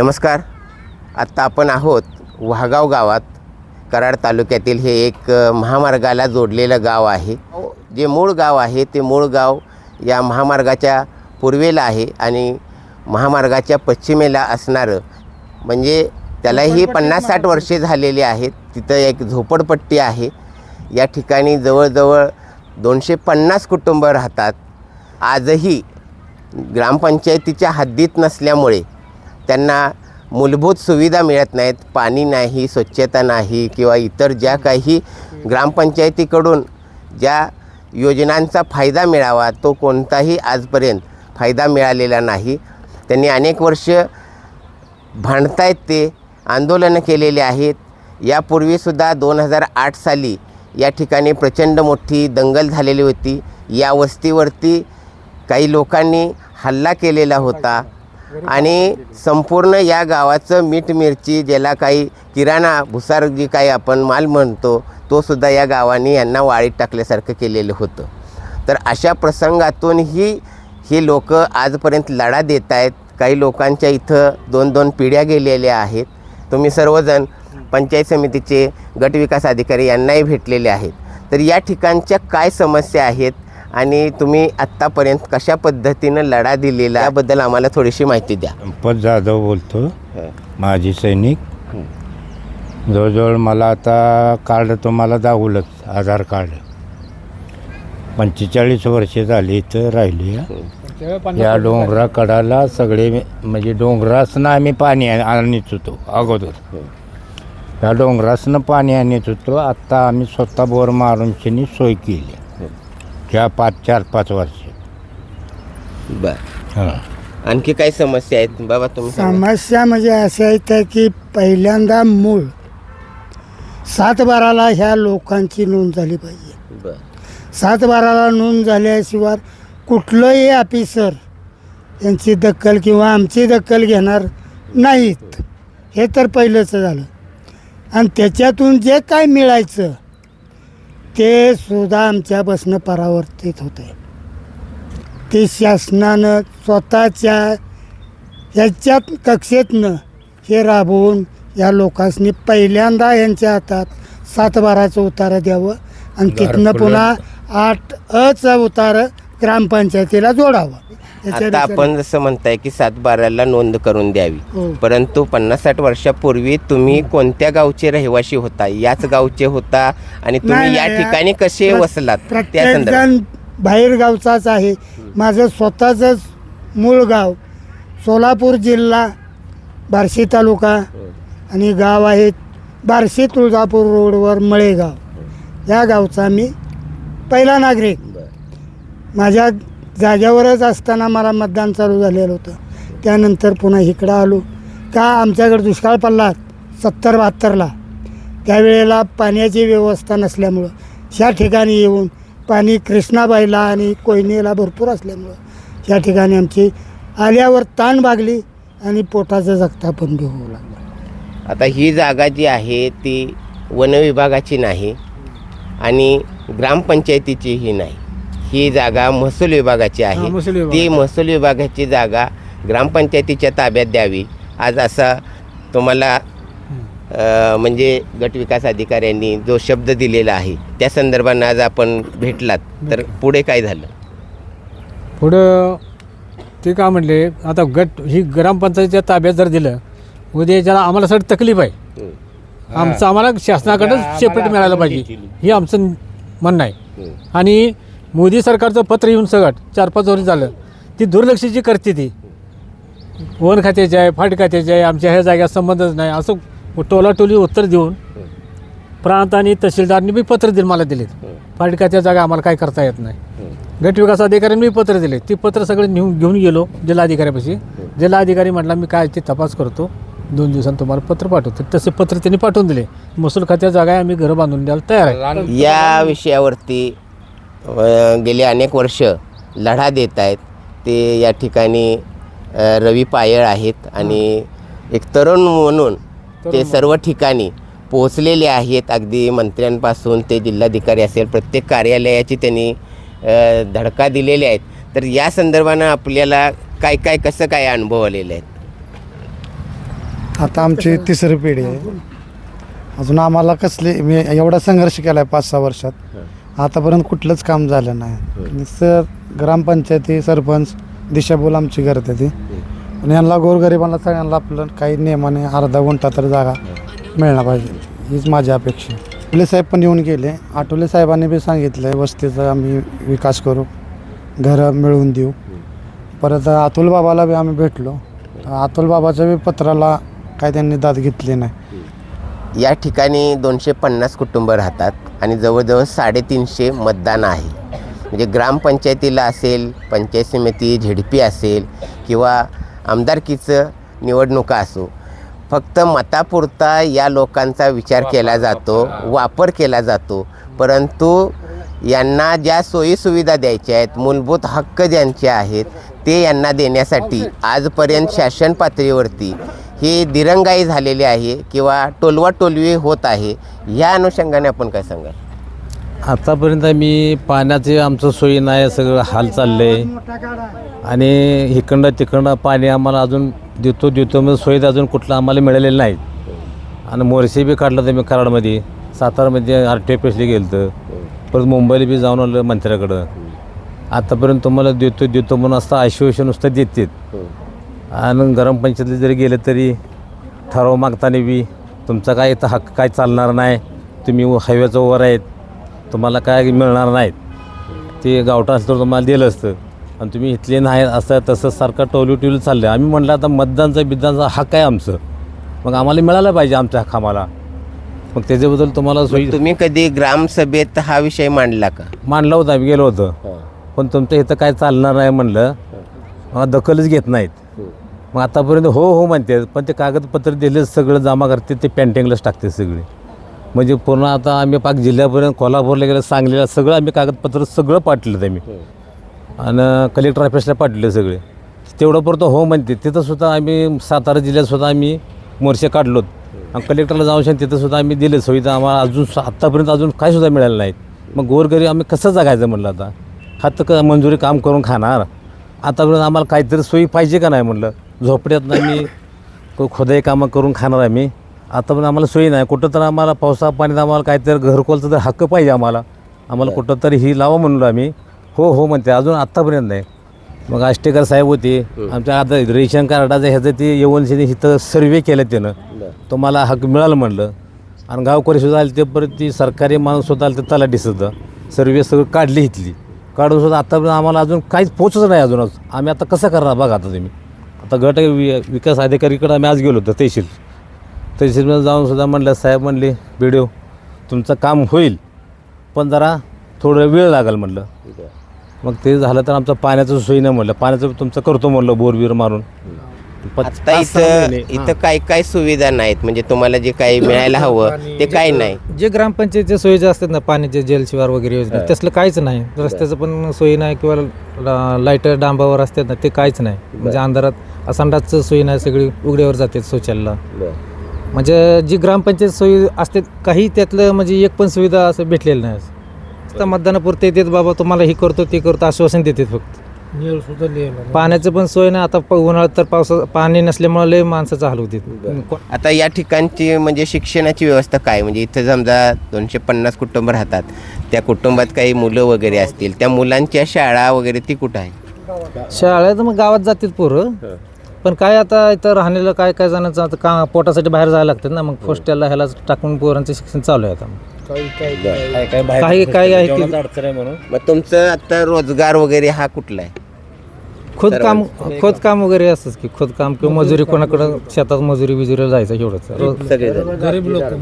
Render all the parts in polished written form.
नमस्कार. आत्ता आपण आहोत वाहगाव गावात. कराड तालुक्यातील हे एक महामार्गाला जोडलेलं गाव आहे. जे मूळ गाव आहे ते मूळ गाव या महामार्गाच्या पूर्वेला आहे आणि महामार्गाच्या पश्चिमेला असणारं म्हणजे त्यालाही 50-60 वर्षे झालेली आहेत. तिथं एक झोपडपट्टी आहे. या ठिकाणी जवळजवळ 250 कुटुंब राहतात. आजही ग्रामपंचायतीच्या हद्दीत नसल्यामुळे त्यांना मूलभूत सुविधा मिळत नाहीत. पाणी नाही, स्वच्छता नाही किंवा इतर ज्या काही ग्रामपंचायतीकडून ज्या योजनांचा फायदा मिळावा तो कोणताही आजपर्यंत फायदा मिळालेला नाही. त्यांनी अनेक वर्ष भांडतायत, ते आंदोलनं केलेले आहेत. यापूर्वीसुद्धा 2008 साली या ठिकाणी प्रचंड मोठी दंगल झालेली होती. या वस्तीवरती काही लोकांनी हल्ला केलेला होता आणि संपूर्ण या गावाचं मीठ मिरची, ज्याला काही किराणा भुसार जी काही आपण माल म्हणतो, तो सुद्धा या गावाने यांना वाळीत टाकल्यासारखं केलेलं होतं. तर अशा प्रसंगातूनही हे लोक आजपर्यंत लढा देत आहेत. काही लोकांच्या इथं 2-2 पिढ्या गेलेल्या आहेत. तुम्ही सर्वजण पंचायत समितीचे गटविकास अधिकारी यांनाही भेटलेले आहेत. तर या ठिकाणच्या काय समस्या आहेत आणि तुम्ही आत्तापर्यंत कशा पद्धतीनं लढा दिलेला याबद्दल आम्हाला थोडीशी माहिती द्या. संपत जाधव बोलतो, माजी सैनिक. जवळजवळ मला आता कार्ड तुम्हाला दाखवलंच, आधार कार्ड 45 वर्षे झाली इथं राहिली. या डोंगराकडाला सगळे म्हणजे डोंगरासनं आम्ही पाणी आणत होतो अगोदर. या डोंगरासनं पाणी आणत होतो. आत्ता आम्ही स्वतः बोर मारूनशनी सोय केली ह्या 4-5 वर्ष. बरं, आणखी काय समस्या आहेत बाबा तुम्ही? समस्या म्हणजे अशा आहेत की पहिल्यांदा मूळ 7/12ला ह्या लोकांची नोंद झाली पाहिजे. बरं, 7/12ला नोंद झाल्याशिवाय कुठलंही ऑफिसर यांची दखल किंवा आमची दखल घेणार नाहीत. हे तर पहिलंच झालं. आणि त्याच्यातून जे काय मिळायचं ते सुद्धा आमच्यापासून परावर्तित होते. ते शासनानं स्वतःच्या ह्याच्यात कक्षेतनं हे राबवून या लोकांनी पहिल्यांदा यांच्या हातात 7/12चं उतारं द्यावं आणि तिथनं पुन्हा 8अचं उतारं ग्रामपंचायतीला जोडावं. आता आपण जसं म्हणताय की 7/12ला नोंद करून द्यावी, परंतु 50-60 वर्षापूर्वी तुम्ही कोणत्या गावचे रहिवासी होता? याच गावचे होता आणि तुम्ही या ठिकाणी कसे वसलात? प्रत्येक जण बाहेर गावचाच आहे. माझं स्वतःच मूळ गाव सोलापूर जिल्हा, बार्शी तालुका आणि गाव आहे बार्शी तुळजापूर रोडवर मळेगाव. या गावचा मी पहिला नागरिक. माझ्या जाग्यावरच असताना मला मतदान चालू झालेलं होतं. त्यानंतर पुन्हा इकडं आलो का आमच्याकडे दुष्काळ पडला 70-72ला. त्यावेळेला पाण्याची व्यवस्था नसल्यामुळं ह्या ठिकाणी येऊन पाणी कृष्णाबाईला आणि कोयनेला भरपूर असल्यामुळं ह्या ठिकाणी आमची आल्यावर ताण भागली आणि पोटाचा जगता पण बी होऊ लागला. आता ही जागा जी आहे ती वनविभागाची नाही आणि ग्रामपंचायतीचीही नाही. ही जागा महसूल विभागाची आहे. ती महसूल विभागाची जागा ग्रामपंचायतीच्या ताब्यात द्यावी आज असा तुम्हाला म्हणजे गटविकास अधिकाऱ्यांनी जो शब्द दिलेला आहे त्या संदर्भानं आज आपण भेटलात. तर पुढे काय झालं? पुढं ते काय म्हणले, आता गट ही ग्रामपंचायतीच्या ताब्यात जर दिलं, उद्या ज्याला आम्हाला सगळं तकलीफ आहे, आम्हाला शासनाकडं सेपरेट मिळायला पाहिजे, हे आमचं म्हणणं आहे. आणि मोदी सरकारचं पत्र येऊन सगळं 4-5 वर्ष झालं, ती दुर्लक्षाची करते. ती वन खात्याची आहे, फाट खात्याची आहे, आमच्या ह्या जाग्यात संबंधच नाही असं टोलाटोली उत्तर देऊन प्रांत आणि तहसीलदारनी बी पत्र मला दिलेत. फाट खात्या जागा आम्हाला काय करता येत नाही. गटविकास अधिकाऱ्यांनी बी पत्र दिले. ती पत्र सगळे घेऊन गेलो जिल्हाधिकाऱ्यापाशी. जिल्हाधिकारी म्हटला मी काय ते तपास करतो, 2 दिवसांत तुम्हाला पत्र पाठवतो. तसे पत्र त्यांनी पाठवून दिले. महसूल खात्या जागा आहे, आम्ही घरं बांधून द्यायला तयार आहे. या विषयावरती गेले अनेक वर्ष लढा देत आहेत ते या ठिकाणी रवी पायळ आहेत आणि एक तरुण म्हणून ते सर्व ठिकाणी पोहोचलेले आहेत. अगदी मंत्र्यांपासून ते जिल्हाधिकारी असेल प्रत्येक कार्यालयाची त्यांनी धडका दिलेले आहेत. तर या संदर्भानं आपल्याला काय कसं काय अनुभव आलेले आहेत? आता आमची तिसरी पिढी आहे. अजून आम्हाला कसले मी एवढा संघर्ष केला आहे 5-6 वर्षात, आतापर्यंत कुठलंच काम झालं नाही. नुसतं ग्रामपंचायती सरपंच दिशाभूल आमची करते ती, पण यांना गोरगरिबांना सगळ्यांना आपलं काही नियमाने अर्धा गुंठा तर जागा मिळणार पाहिजे, हीच माझी अपेक्षा. आठवले साहेब पण येऊन गेले. आठवले साहेबांनी बी सांगितलं आहे वस्तीचा आम्ही विकास करू, घरं मिळवून देऊ. परत अतुल बाबाला बी आम्ही भेटलो. अतुल बाबाच्या बी पत्राला काय त्यांनी दाद घेतली नाही. या ठिकाणी 250 कुटुंब राहतात आणि जवळजवळ 350 मतदान आहे. म्हणजे ग्रामपंचायतीला असेल, पंचायत समिती झेडपी असेल किंवा आमदारकीचं निवडणुका असो, फक्त मतापुरता या लोकांचा विचार केला जातो, वापर केला जातो. परंतु यांना ज्या सोयीसुविधा द्यायच्या आहेत, मूलभूत हक्क ज्यांचे आहेत ते यांना देण्यासाठी आजपर्यंत शासन पातळीवरती ही दिरंगाई झालेली आहे किंवा टोलवाटोलवी होत आहे. या अनुषंगाने आपण काय सांगाल? आतापर्यंत आम्ही पाण्याचे आमचं सोयी नाही, सगळं हाल चाललं आहे. आणि इकडं तिकडं पाणी आम्हाला अजून देतो मग सोयी अजून कुठलं आम्हाला मिळालेलं नाही. आणि मोर्शी बी काढलं तर मी कराडमध्ये, सातारामध्ये RTO गेलं तर, परत मुंबईला बी जाऊन आलं मंत्र्याकडं. आतापर्यंत तुम्हाला देतो म्हणून असं आश्वासन नुसतं देतात. आणि ग्रामपंचायतीला जरी गेलं तरी ठराव मागताना बी तुमचा काय इथं हक्क काय चालणार नाही, तुम्ही हायवेचं वर आहेत, तुम्हाला काय मिळणार नाहीत. ते गावठा असतं तर तुम्हाला दिलं असतं आणि तुम्ही इथले नाही असं तसं सारखं टोलू चाललं. आम्ही म्हटलं आता मतदानचा हक्क आहे आमचं, मग आम्हाला मिळालं पाहिजे आमचा हक्क आम्हाला. मग त्याच्याबद्दल तुम्हाला सोयी तुम्ही कधी ग्रामसभेत हा विषय मांडला का? मांडला होता, आम्ही गेलो होतो. पण तुमचं इथं काय चालणार नाही म्हणलं, मला दखलच घेत नाहीत. मग आतापर्यंत हो म्हणते, पण ते कागदपत्र दिले सगळं जमा करते, ते पेंटिंगलाच टाकते सगळे. म्हणजे पूर्ण आता आम्ही पाक जिल्ह्यापर्यंत कोल्हापूरला गेलं, सांगलीला सगळं आम्ही कागदपत्र सगळं पाठवलं आम्ही. आणि कलेक्टर ऑफिसला पाठवले सगळे. तेवढं पुरतं हो म्हणते. तिथंसुद्धा आम्ही सातारा जिल्ह्यातसुद्धा आम्ही मोर्चे काढलोत आणि कलेक्टरला जाऊन तिथंसुद्धा आम्ही दिले सुविधा. आम्हाला अजून आत्तापर्यंत अजून काहीसुद्धा मिळालं नाहीत. मग गोरगरीब आम्ही कसं जगायचं म्हणलं, आता हात मंजुरी काम करून खाणार. आतापर्यंत आम्हाला काहीतरी सोयी पाहिजे का नाही म्हणलं. झोपड्यातनं आम्ही खोदाई कामं करून खाणार आम्ही. आतापर्यंत आम्हाला सोयी नाही. कुठं तर आम्हाला पावसा पाण्यात आम्हाला काहीतरी घरकुलचा तर हक्क पाहिजे आम्हाला. कुठं तरी ही लावा म्हणलो आम्ही. हो म्हणते, अजून आत्तापर्यंत नाही. मग आष्टेकर साहेब होते आमच्या, आता रेशन कार्डाचं ह्याचं ते येऊन इथं सर्वे केलं त्यानं, तुम्हाला हक्क मिळालं म्हणलं. आणि गावकरीसुद्धा आले ते, परत ती सरकारी माणूससुद्धा आलं ते तलाठीसुद्धा सर्वे सगळं काढली इथली. काढूनसुद्धा आत्तापर्यंत आम्हाला अजून काहीच पोचच नाही अजूनच. आम्ही आता कसं करणार बघा. आता तुम्ही आता गट विकास अधिकारीकडे आम्ही आज गेलो होतो तहसीलमध्ये जाऊनसुद्धा म्हणलं, साहेब म्हणले BDO तुमचं काम होईल पण जरा थोडं वेळ लागेल म्हणलं. मग ते झालं तर आमचं पाण्याचं सोयी नाही म्हणलं, पाण्याचं तुमचं करतो म्हणलं बोरबीर मारून. आता इथं काय सुविधा नाहीत, म्हणजे तुम्हाला जे काही मिळायला हवं ते काही नाही. जे ग्रामपंचायतीच्या सोयी ज्या असतात ना, पाण्याचे जलशिवार वगैरे योजना, तसलं काहीच नाही. रस्त्याचं पण सोयी नाही किंवा लाईट डांबावर असतात ना, ते काहीच नाही. म्हणजे अंधारात संडासचं सोयी नाही, सगळी उघड्यावर जाते शौचालयाला. म्हणजे जी ग्रामपंचायत सोयी असते काही त्यातलं म्हणजे एक पण सुविधा असं भेटलेलं नाही. आता मतदानापुरते येतात, बाबा तुम्हाला ही करतो ते करतो आश्वासन देतात फक्त. पाण्याचं पण सोय नाही. आता उन्हाळ्यात तर पाणी नसल्यामुळे लय माणसाचं हाल होते. आता या ठिकाणची म्हणजे शिक्षणाची व्यवस्था काय, म्हणजे इथं समजा 250 कुटुंब राहतात, त्या कुटुंबात काही मुलं वगैरे असतील, त्या मुलांच्या शाळा वगैरे ती कुठं आहे? शाळेत मग गावात जातात पोरं, पण काय आता इथं राहण्याला काय जणांचं आता का पोटासाठी बाहेर जायला लागतात ना. मग हॉस्टेलला ह्याला टाकून पोरांचं शिक्षण चालू आहे आता. काही आहे की अडचण आहे म्हणून. मग तुमचं आता रोजगार वगैरे हा कुठला आहे? खोदकाम वगैरे असंच की खोदकाम किंवा मजुरी, कोणाकडं शेतात मजुरीला जायचं एवढंच. गरीब लोक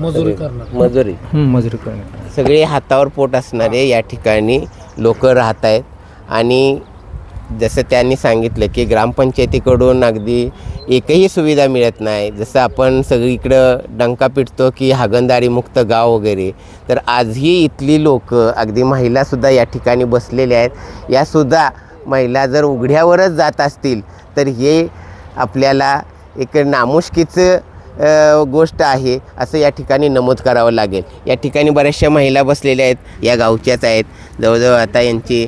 मजुरी करणे. सगळे हातावर पोट असणारे या ठिकाणी लोक राहत आहेत. आणि जसं त्यांनी सांगितलं की ग्रामपंचायतीकडून अगदी एकही सुविधा मिळत नाही. जसं आपण सगळीकडं डंका पिटतो की हागणदारी मुक्त गाव वगैरे, तर आजही इथली लोक अगदी महिलासुद्धा या ठिकाणी बसलेल्या आहेत. यासुद्धा महिला जर जात असतील तर हे आपल्याला एक नामुष्कीचं गोष्ट आहे असं या ठिकाणी नमूद करावं लागेल. या ठिकाणी बऱ्याचशा महिला बसलेल्या आहेत, या गावच्याच आहेत. जवळजवळ आता यांची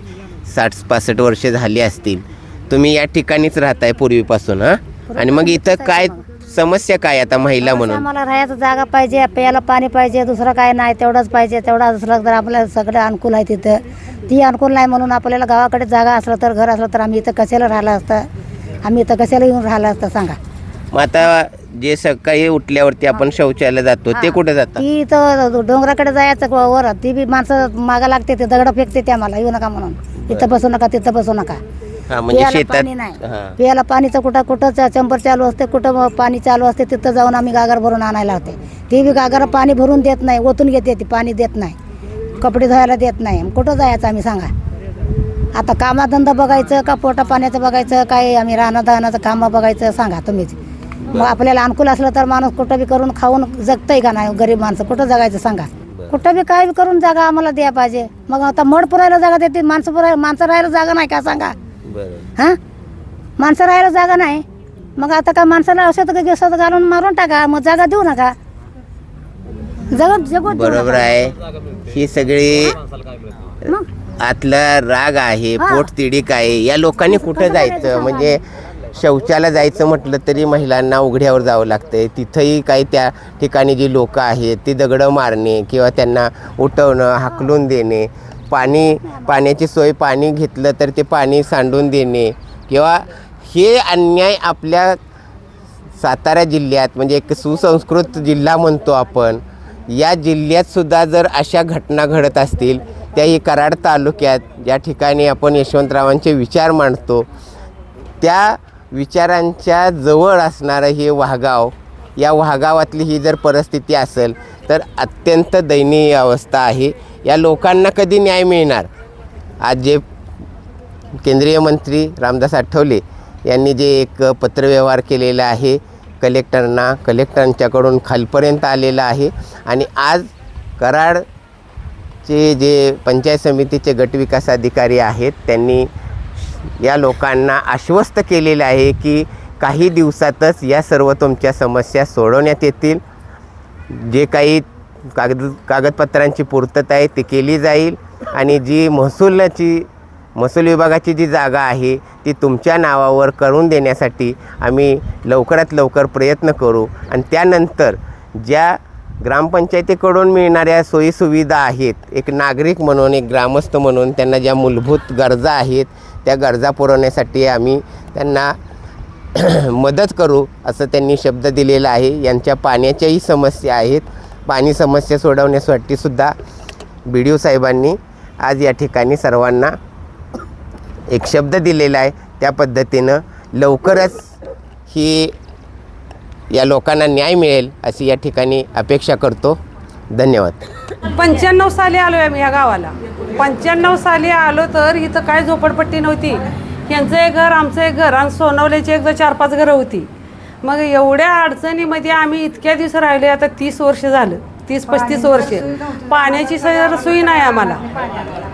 60-65 वर्षे झाली असतील. तुम्ही या ठिकाणीच राहताय पूर्वीपासून? आणि मग इथं काय समस्या काय आता महिला म्हणून? आम्हाला राहायचं जागा पाहिजे, प्यायला पाणी पाहिजे, दुसरं काय नाही, तेवढंच पाहिजे. तेवढं असलं तर आपल्याला सगळं अनुकूल आहे तिथं. ती अनुकूल नाही म्हणून आपल्याला गावाकडे जागा असलं तर, घर असलं तर आम्ही इथं कशाला राहिलं असतं, आम्ही इथं कशाला येऊन राहिलं असतं सांगा. मग आता जे सकाळी उठल्यावरती आपण शौचालयाला जातो ते कुठे जातात? ती इथं डोंगराकडे जायचं वर, ती बी माणसं मागा लागते, ते दगड फेकते ते आम्हाला, येऊ नका म्हणून, इथं बसू नका, तिथं बसू नका. हा, म्हणजे प्यायला शेतात पाणी नाही, प्यायला पाणीचं कुठं चंपर चालू असते, कुठं पाणी चालू असते, तिथं जाऊन आम्ही गागर भरून आणायला होते. ती बी गागर पाणी भरून देत नाही, ओतून घेते, ती पाणी देत नाही, कपडे धुवायला देत नाही. कुठं जायचं आम्ही सांगा? आता कामाधंदा बघायचं का पोटा पाण्याचं बघायचं, काय आम्ही राहणं कामं बघायचं सांगा तुम्हीच. मग आपल्याला अनुकूल असलं तर माणूस कुठं बी करून खाऊन जगतंय का नाही? गरीब माणसं कुठं जगायचं सांगा? कुठं बी काय बी करून जागा आम्हाला द्या पाहिजे. मग आता मड पुरायला जागा देते, माणसं राहायला जागा नाही का सांगा? हां, माणसं राहायला जागा नाही, मग आता का माणसाला औषध घालून मारून टाका, मग जागा देऊ नका. जगत बरोबर आहे. ही सगळी मग आतला राग आहे, पोटतिडीक आहे. या लोकांनी कुठं जायचं? म्हणजे शौचाला जायचं म्हटलं तरी महिलांना उघड्यावर जावं लागतंय. तिथंही काही त्या ठिकाणी जी लोकं आहेत ती दगडं मारणे किंवा त्यांना उठवणं, हाकलून देणे, पाण्याची सोय, पाणी घेतलं तर ते पाणी सांडून देणे, किंवा हे अन्याय आपल्या सातारा जिल्ह्यात, म्हणजे एक सुसंस्कृत जिल्हा म्हणतो आपण, या जिल्ह्यातसुद्धा जर अशा घटना घडत असतील, त्याही कराड तालुक्यात ज्या ठिकाणी आपण यशवंतरावांचे विचार मांडतो त्या विचारांच्या जवळ असणारं हे वाहगाव, या वाहगावातली ही जर परिस्थिती असेल तर अत्यंत दयनीय अवस्था आहे. या लोकांना कधी न्याय मिळणार? आज जे केंद्रीय मंत्री रामदास आठवले यांनी जे एक पत्रव्यवहार केलेला आहे कलेक्टरांच्याकडून खालपर्यंत आलेला आहे, आणि आज कराडचे जे पंचायत समितीचे गटविकास अधिकारी आहेत त्यांनी या लोकांना आश्वस्त केलेलं आहे की काही दिवसातच या सर्व तुमच्या समस्या सोडवण्यात येतील. जे काही कागदपत्रांची पूर्तता आहे ती केली जाईल, आणि जी महसूल विभागाची जी जागा आहे ती तुमच्या नावावर करून देण्यासाठी आम्ही लवकरात लवकर प्रयत्न करू. आणि त्यानंतर ज्या ग्रामपंचायतीकडून मिळणाऱ्या सोयीसुविधा आहेत, एक नागरिक म्हणून, एक ग्रामस्थ म्हणून त्यांना ज्या मूलभूत गरजा आहेत त्या गरजा पुरवण्यासाठी आम्ही त्यांना मदत करू असं त्यांनी शब्द दिलेला आहे. यांच्या पाण्याच्याही समस्या आहेत. पाणी समस्या सोडवण्यासाठी सुद्धा BDO साहेबांनी आज या ठिकाणी सर्वांना एक शब्द दिलेला आहे. त्या पद्धतीनं लवकरच ही या लोकांना न्याय मिळेल अशी या ठिकाणी अपेक्षा करतो. धन्यवाद. 95 साली आलो आहे आम्ही ह्या गावाला. 95 साली आलो तर इथं काय झोपडपट्टी नव्हती. यांचं एक घर, आमचं एक घर, आणि सोनवल्याची एक 4-5 घरं होती. मग एवढ्या अडचणीमध्ये आम्ही इतक्या दिवस राहिले, आता 30 वर्ष झालं, 30-35 वर्ष पाण्याची सोयी नाही आम्हाला.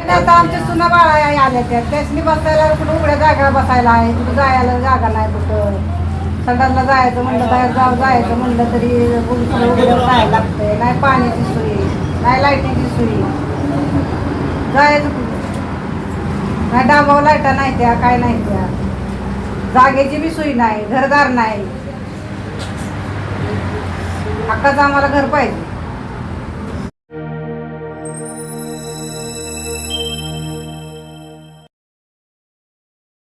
आता आमच्या सुना बाळा आल्या त्यासनी बसायला कुठं उघड्या जागा बसायला आहे, कुठं जायला जागा नाही, कुठं संडासला जायचं म्हणलं बाहेर जायचं म्हणलं तरी उघड्यावर जायला लागतंय. नाही पाण्याची सोयी, नाही लाईटीची सोयी, जायचं नाही, डांबावर लाईटा नाही, त्या काय नाही, त्या जागेची बी सोयी नाही, घरदार नाही. हक्काचं आम्हाला घर पाहिजे.